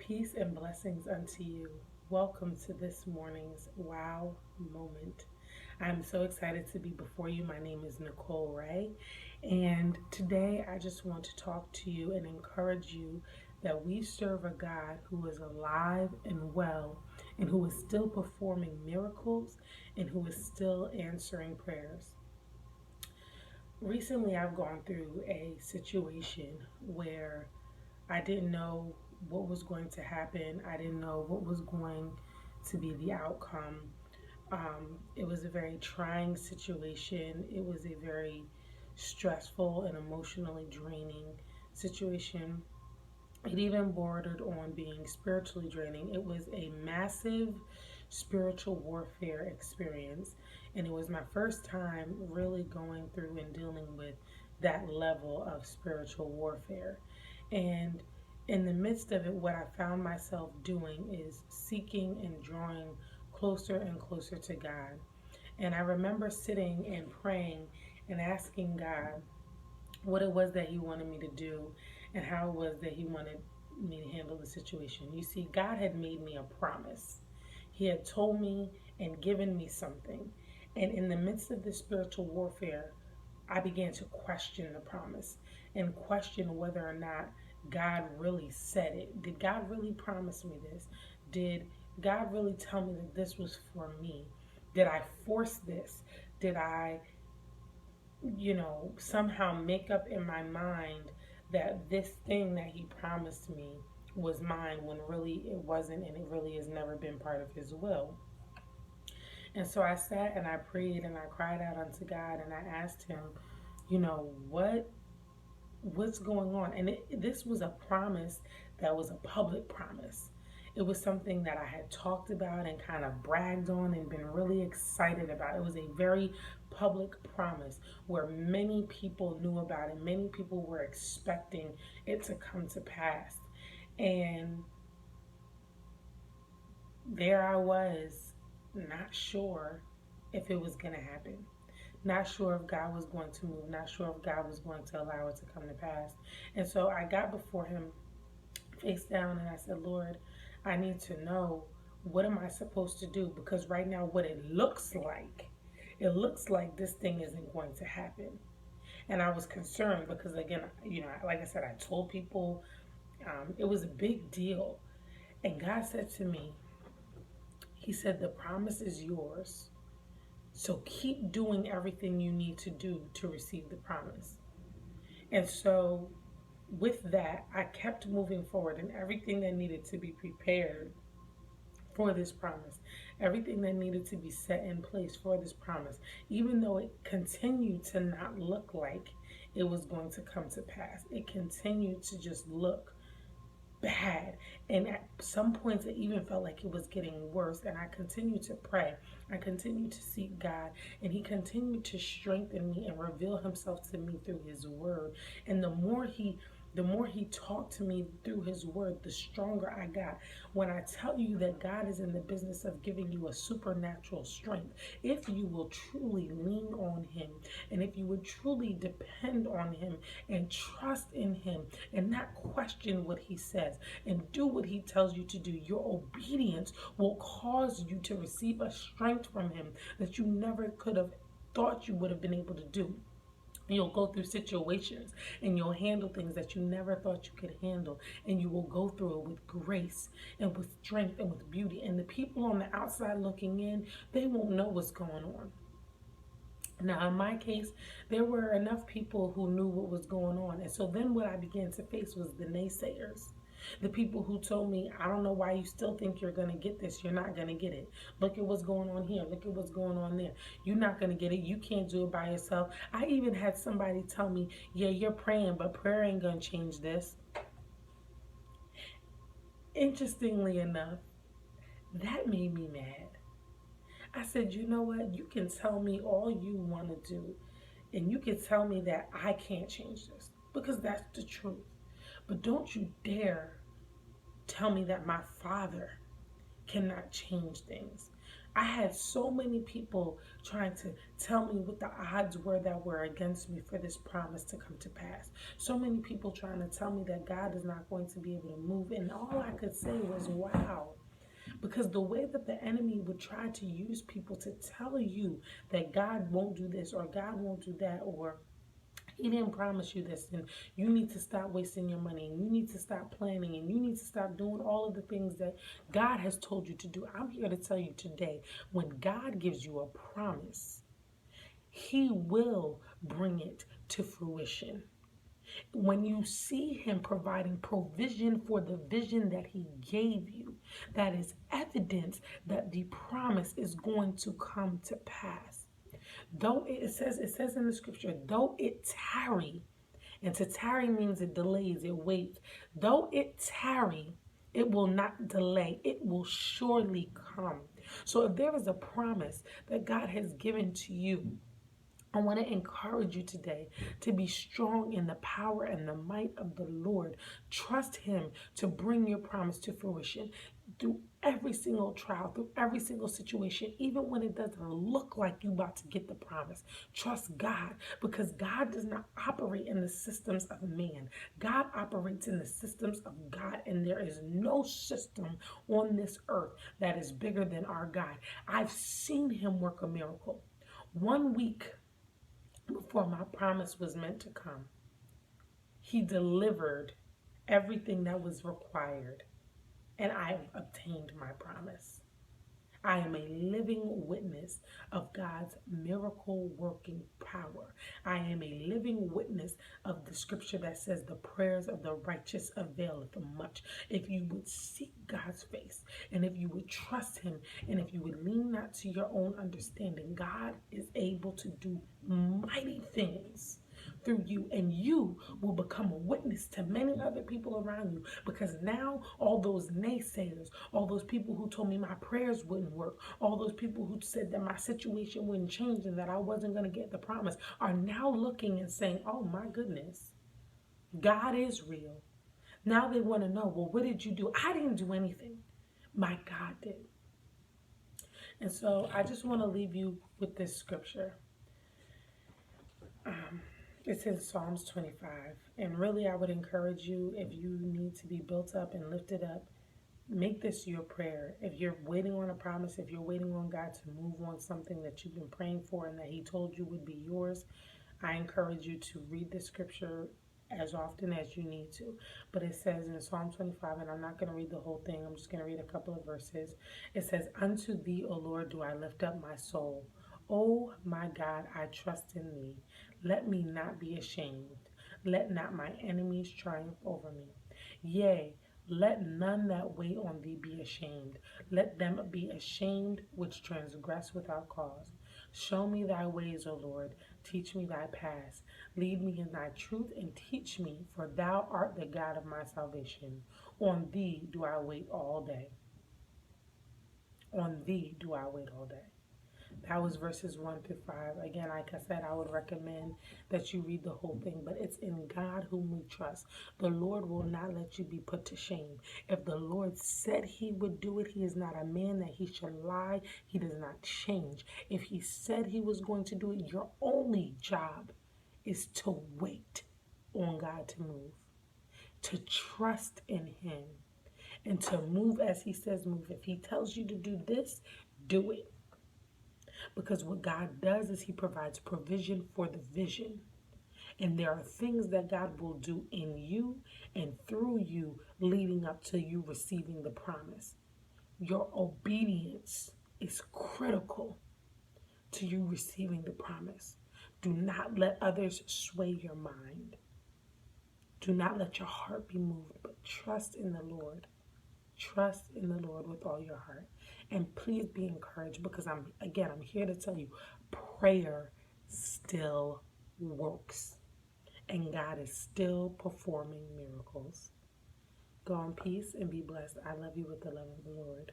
Peace and blessings unto you. Welcome to this morning's Wow Moment. I'm so excited to be before you. My name is Nicole Rae, and today I just want to talk to you and encourage you that we serve a God who is alive and well, and who is still performing miracles, and who is still answering prayers. Recently, I've gone through a situation where I didn't know what was going to happen. I didn't know what was going to be the outcome. It was a very trying situation. It was a very stressful and emotionally draining situation. It even bordered on being spiritually draining. It was a massive spiritual warfare experience, and it was my first time really going through and dealing with that level of spiritual warfare. And in the midst of it, what I found myself doing is seeking and drawing closer and closer to God. And I remember sitting and praying and asking God what it was that He wanted me to do and how it was that He wanted me to handle the situation. You see, God had made me a promise. He had told me and given me something. And in the midst of this spiritual warfare, I began to question the promise and question whether or not God really said it. Did God really promise me this? Did God really tell me that this was for me? Did I force this? Did I, somehow make up in my mind that this thing that He promised me was mine when really it wasn't, and it really has never been part of His will? And so I sat and I prayed and I cried out unto God and I asked Him, what's going on? And this was a promise that was a public promise. It was something that I had talked about and kind of bragged on and been really excited about. It was a very public promise where many people knew about it. Many people were expecting it to come to pass. And there I was, not sure if it was going to happen. Not sure if God was going to move, not sure if God was going to allow it to come to pass. And so I got before Him face down and I said, Lord, I need to know, what am I supposed to do? Because right now, what it looks like this thing isn't going to happen. And I was concerned because, again, like I said, I told people it was a big deal. And God said to me, He said, the promise is yours. So keep doing everything you need to do to receive the promise. And so with that, I kept moving forward, and everything that needed to be prepared for this promise, everything that needed to be set in place for this promise, even though it continued to not look like it was going to come to pass, it continued to just look bad. And at some points, it even felt like it was getting worse. And I continued to pray. I continued to seek God. And He continued to strengthen me and reveal Himself to me through His word. And the more he talked to me through His word, the stronger I got. When I tell you that God is in the business of giving you a supernatural strength, if you will truly lean on Him, and if you would truly depend on Him and trust in Him and not question what He says and do what He tells you to do, your obedience will cause you to receive a strength from Him that you never could have thought you would have been able to do. You'll go through situations and you'll handle things that you never thought you could handle. And you will go through it with grace and with strength and with beauty. And the people on the outside looking in, they won't know what's going on. Now, in my case, there were enough people who knew what was going on. And so then what I began to face was the naysayers. The people who told me, I don't know why you still think you're going to get this. You're not going to get it. Look at what's going on here. Look at what's going on there. You're not going to get it. You can't do it by yourself. I even had somebody tell me, yeah, you're praying, but prayer ain't going to change this. Interestingly enough, that made me mad. I said, you know what? You can tell me all you want to do, and you can tell me that I can't change this, because that's the truth. But don't you dare tell me that my Father cannot change things. I had so many people trying to tell me what the odds were that were against me for this promise to come to pass. So many people trying to tell me that God is not going to be able to move. And all I could say was, wow. Because the way that the enemy would try to use people to tell you that God won't do this or God won't do that, or he didn't promise you this, and you need to stop wasting your money, and you need to stop planning, and you need to stop doing all of the things that God has told you to do. I'm here to tell you today, when God gives you a promise, he will bring it to fruition. When you see him providing provision for the vision that he gave you, that is evidence that the promise is going to come to pass. Though it says in the scripture, though it tarry, and to tarry means it delays, it waits. Though it tarry, it will not delay. It will surely come. So if there is a promise that God has given to you, I want to encourage you today to be strong in the power and the might of the Lord. Trust him to bring your promise to fruition through every single trial, through every single situation, even when it doesn't look like you're about to get the promise. Trust God, because God does not operate in the systems of man. God operates in the systems of God, and there is no system on this earth that is bigger than our God. I've seen him work a miracle. 1 week before my promise was meant to come, he delivered everything that was required, and I obtained my promise. I am a living witness of God's miracle working power. I am a living witness of the scripture that says the prayers of the righteous availeth much. If you would seek God's face, and if you would trust him, and if you would lean not to your own understanding, God is able to do mighty things through you, and you will become a witness to many other people around you, because now all those naysayers, all those people who told me my prayers wouldn't work, all those people who said that my situation wouldn't change and that I wasn't going to get the promise, are now looking and saying, oh my goodness, God is real. Now they want to know, well, what did you do? I didn't do anything. My God did. And so I just want to leave you with this scripture. It's in Psalms 25. And really, I would encourage you, if you need to be built up and lifted up, make this your prayer. If you're waiting on a promise, if you're waiting on God to move on something that you've been praying for and that he told you would be yours, I encourage you to read the scripture as often as you need to. But it says in Psalm 25, and I'm not going to read the whole thing, I'm just going to read a couple of verses. It says, unto thee, O Lord, do I lift up my soul. O my God, I trust in thee. Let me not be ashamed. Let not my enemies triumph over me. Yea, let none that wait on thee be ashamed. Let them be ashamed which transgress without cause. Show me thy ways, O Lord. Teach me thy paths. Lead me in thy truth and teach me, for thou art the God of my salvation. On thee do I wait all day. On thee do I wait all day. That was verses 1 through 5. Again, like I said, I would recommend that you read the whole thing, but it's in God whom we trust. The Lord will not let you be put to shame. If the Lord said he would do it, he is not a man that he shall lie. He does not change. If he said he was going to do it, your only job is to wait on God to move, to trust in him, and to move as he says move. If he tells you to do this, do it. Because what God does is he provides provision for the vision. And there are things that God will do in you and through you leading up to you receiving the promise. Your obedience is critical to you receiving the promise. Do not let others sway your mind. Do not let your heart be moved, but trust in the Lord. Trust in the Lord with all your heart. And please be encouraged, because I'm here to tell you, prayer still works. And God is still performing miracles. Go in peace and be blessed. I love you with the love of the Lord.